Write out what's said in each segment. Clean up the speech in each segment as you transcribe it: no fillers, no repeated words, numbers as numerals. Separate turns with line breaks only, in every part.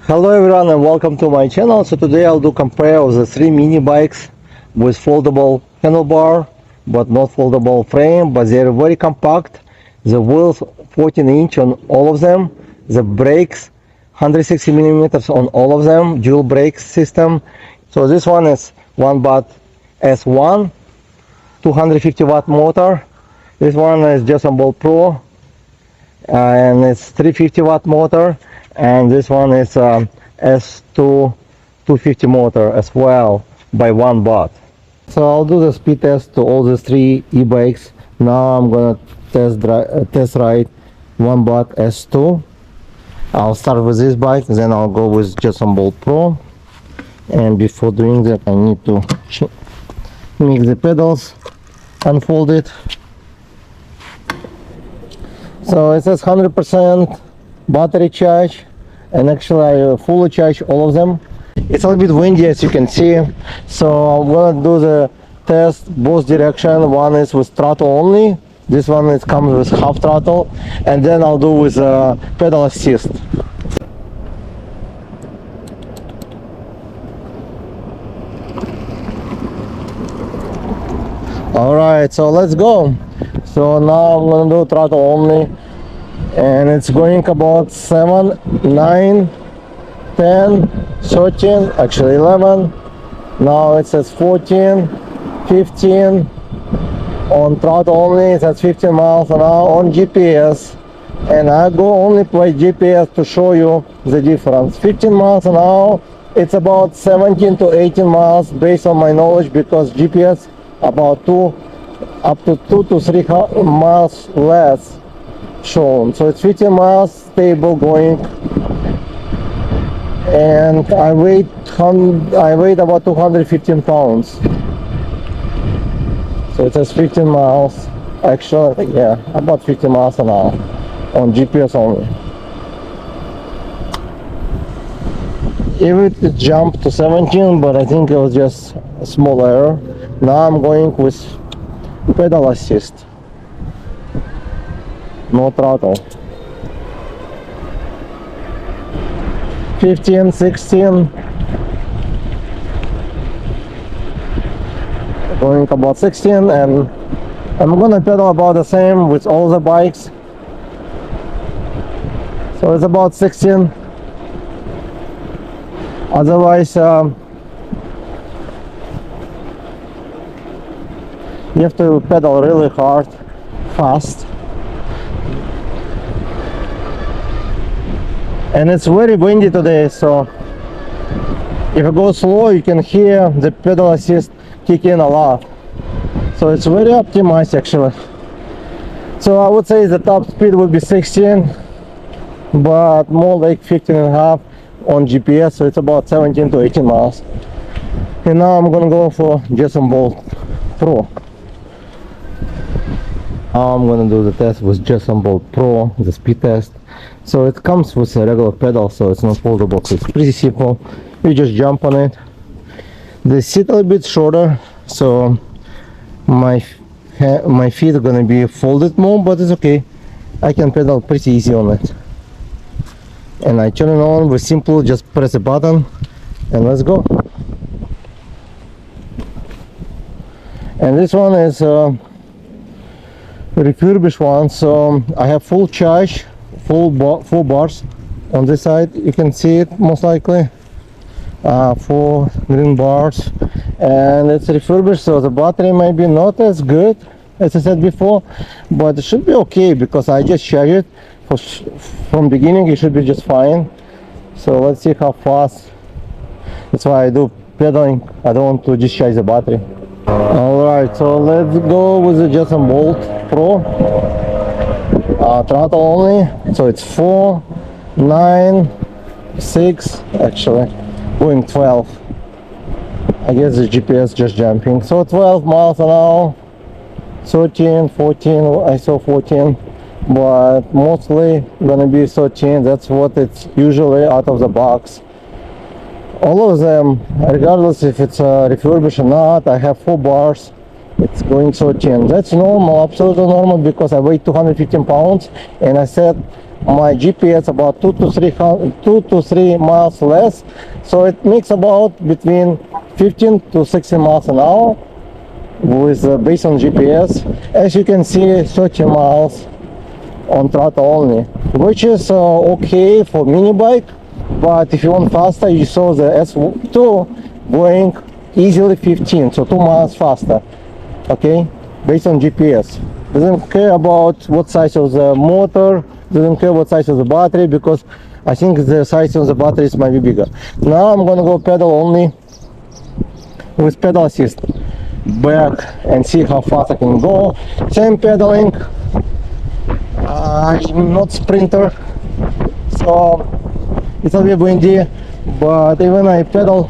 Hello everyone and welcome to my channel. So today I'll do compare of the three mini bikes with foldable handlebar but not foldable frame, but they're very compact. The wheels 14-inch on all of them. The brakes 160 millimeters on all of them, dual brake system. So this one is Onebot S1 250 watt motor. This one is Jetson Bolt Pro and it's 350 watt motor, and this one is S2 250 motor as well by Onebot. So I'll do the speed test to all these three e-bikes. Now I'm gonna test ride Onebot S2. I'll start with this bike, then I'll go with Jetson Bolt Pro, and before doing that I need to make the pedals, unfold it. So it says 100% battery charge, and actually I fully charge all of them. It's a little bit windy as you can see, so I'm gonna do the test both direction. One is with throttle only, this one is comes with half throttle, and then I'll do with pedal assist. Alright, so let's go. So now I'm gonna do throttle only, and it's going about 7, 9, 10, 13, actually 11. Now it says 14, 15. On throttle only it says 15 miles an hour on GPS, and I go only by GPS to show you the difference. 15 miles an hour, it's about 17 to 18 miles based on my knowledge, because GPS about up to 2 to 3 miles less shown. So it's 15 miles stable going, and I weigh about 215 pounds. So it says 15 miles, actually, yeah, about 15 miles an hour on GPS only. Even it jumped to 17, but I think it was just a small error. Now I'm going with pedal assist, no throttle. 15, 16, going about 16, and I'm gonna pedal about the same with all the bikes. So it's about 16. Otherwise you have to pedal really hard, fast. And it's very windy today, so if you go slow you can hear the pedal assist kick in a lot. So it's very optimized actually. So I would say the top speed would be 16, but more like 15 and a half on GPS, so it's about 17 to 18 miles. And now I'm gonna go for Jetson Bolt Pro. Now I'm gonna do the test with Jetson Bolt Pro, the speed test. So it comes with a regular pedal, so it's not foldable, so it's pretty simple. You just jump on it. The seat a little bit shorter, so my feet are gonna be folded more, but it's okay. I can pedal pretty easy on it. And I turn it on with simple, just press a button and let's go. And this one is refurbished one, so I have full charge, full bars on this side. You can see it most likely, 4 green bars, and it's refurbished, so the battery may be not as good as I said before, but it should be okay because I just charged it from beginning. It should be just fine. So let's see how fast. That's why I do pedaling. I don't want to discharge the battery. Alright, so let's go with the Jetson Bolt Pro. Throttle only, so it's 4, 9, 6, actually going 12. I guess the GPS just jumping. So 12 miles an hour, 13, 14, I saw 14, but mostly gonna be 13. That's what it's usually out of the box. All of them, regardless if it's refurbished or not, I have 4 bars. It's going 13. That's normal, absolutely normal, because I weigh 215 pounds, and I said my GPS about 2 to 3 miles less, so it makes about between 15 to 16 miles an hour with based on GPS. As you can see, 30 miles on throttle only, which is okay for mini bike. But if you want faster, you saw the S2 going easily 15, so 2 miles faster, okay, based on GPS. Doesn't care about what size of the motor, doesn't care what size of the battery, because I think the size of the batteries might be bigger. Now I'm gonna go pedal only with pedal assist back and see how fast I can go. Same pedaling. I'm not sprinter, so it's a bit windy, but even I pedal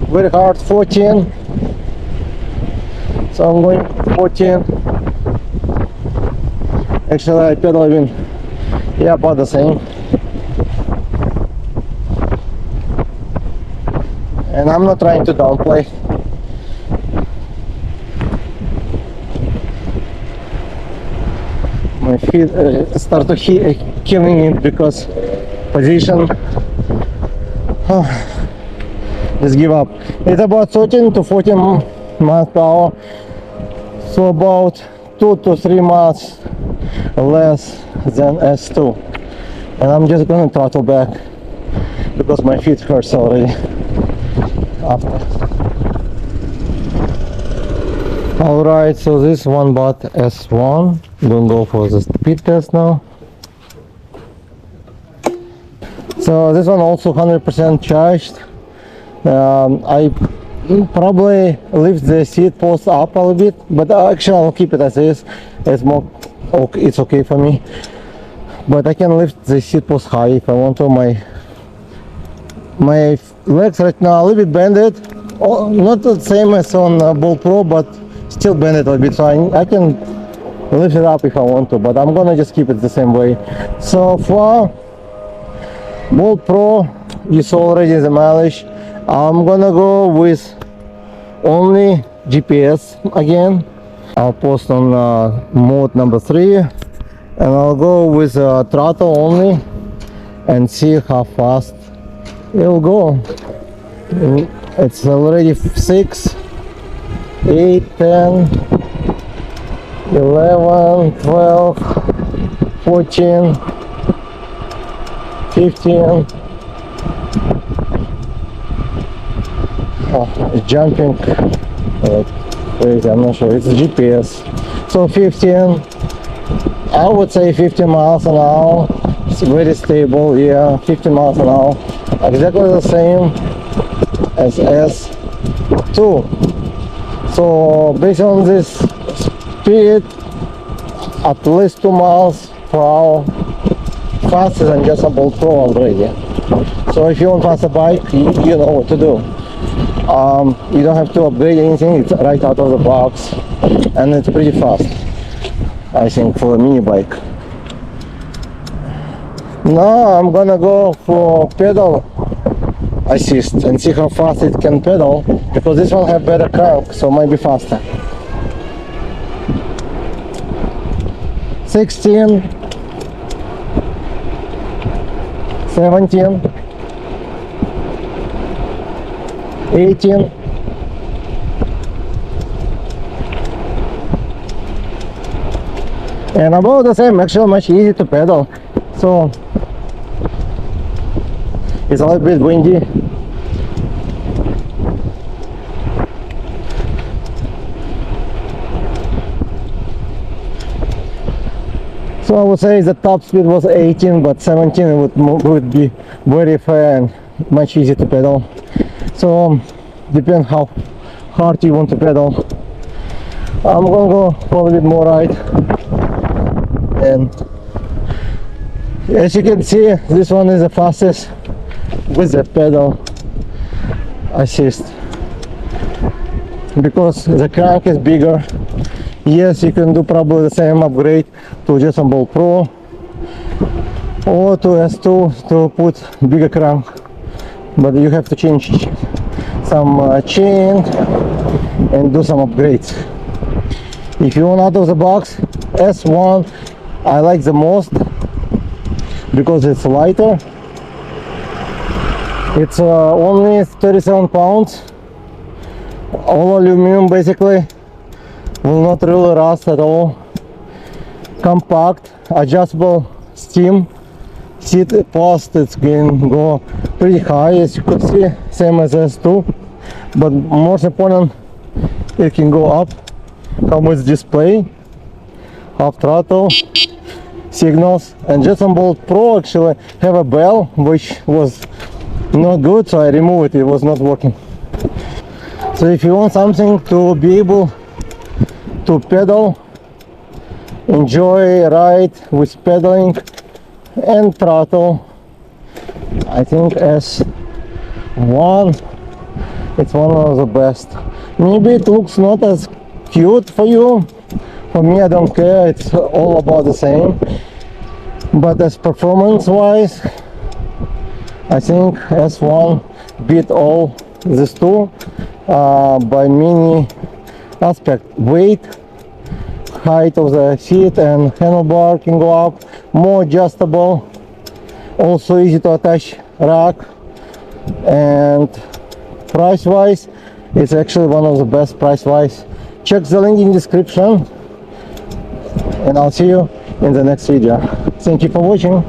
very hard, 14. So I'm going 14. Actually I pedal even, yeah, about the same. And I'm not trying to downplay. My feet start to killing it because position. Just give up. It's about 13 to 14 miles per hour, so about 2 to 3 miles less than S2. And I'm just gonna throttle back because my feet hurts already after. Alright, so this Onebot S1, gonna go for the speed test now. So this one also 100% charged. I probably lift the seat post up a little bit, but actually I'll keep it as is. It's more, it's okay for me. But I can lift the seat post high if I want to. My legs right now a little bit bended. Oh, not the same as on Bolt Pro, but still bended a little bit, so I can lift it up if I want to, but I'm gonna just keep it the same way. So for Bolt Pro, you saw already the mileage. I'm gonna go with only GPS again. I'll post on mode number 3, and I'll go with throttle only and see how fast it'll go. It's already 6, 8, 10, 11, 12, 14, 15. Oh, it's jumping like crazy. I'm not sure. It's GPS. So 15. I would say 15 miles an hour. It's very stable. Yeah, 15 miles an hour. Exactly the same as S2. So based on this speed, at least 2 miles per hour faster than just a Bolt Pro already. So if you want faster bike, you know what to do. You don't have to upgrade anything, it's right out of the box, and it's pretty fast, I think, for a mini bike. Now I'm gonna go for pedal assist and see how fast it can pedal, because this one have better crank, so might be faster. 16, 17, 18, and about the same, actually much easier to pedal. So it's a little bit windy. So I would say the top speed was 18, but 17 would be very fair and much easier to pedal. So depends how hard you want to pedal. I'm gonna go for a little bit more right, and as you can see, this one is the fastest with the pedal assist, because the crank is bigger. Yes, you can do probably the same upgrade to Jetson Bolt Pro or to S2 to put bigger crank, but you have to change some chain and do some upgrades. If you want out of the box, S1 I like the most because it's lighter. It's only 37 pounds, all aluminum basically, will not really rust at all. Compact, adjustable steam, seat post, it can go pretty high as you could see, same as S2, but most important, it can go up. Come with display, half throttle, signals, and Jetson Bolt Pro actually have a bell which was not good, so I removed it, it was not working. So if you want something to be able to pedal, enjoy ride with pedaling and throttle, I think S1, it's one of the best. Maybe it looks not as cute for you. For me, I don't care, it's all about the same. But as performance wise, I think S1 beat all these two by many aspects. Weight, height of the seat and handlebar can go up, more adjustable, also easy to attach rack, and price wise it's actually one of the best price wise. Check the link in description and I'll see you in the next video. Thank you for watching.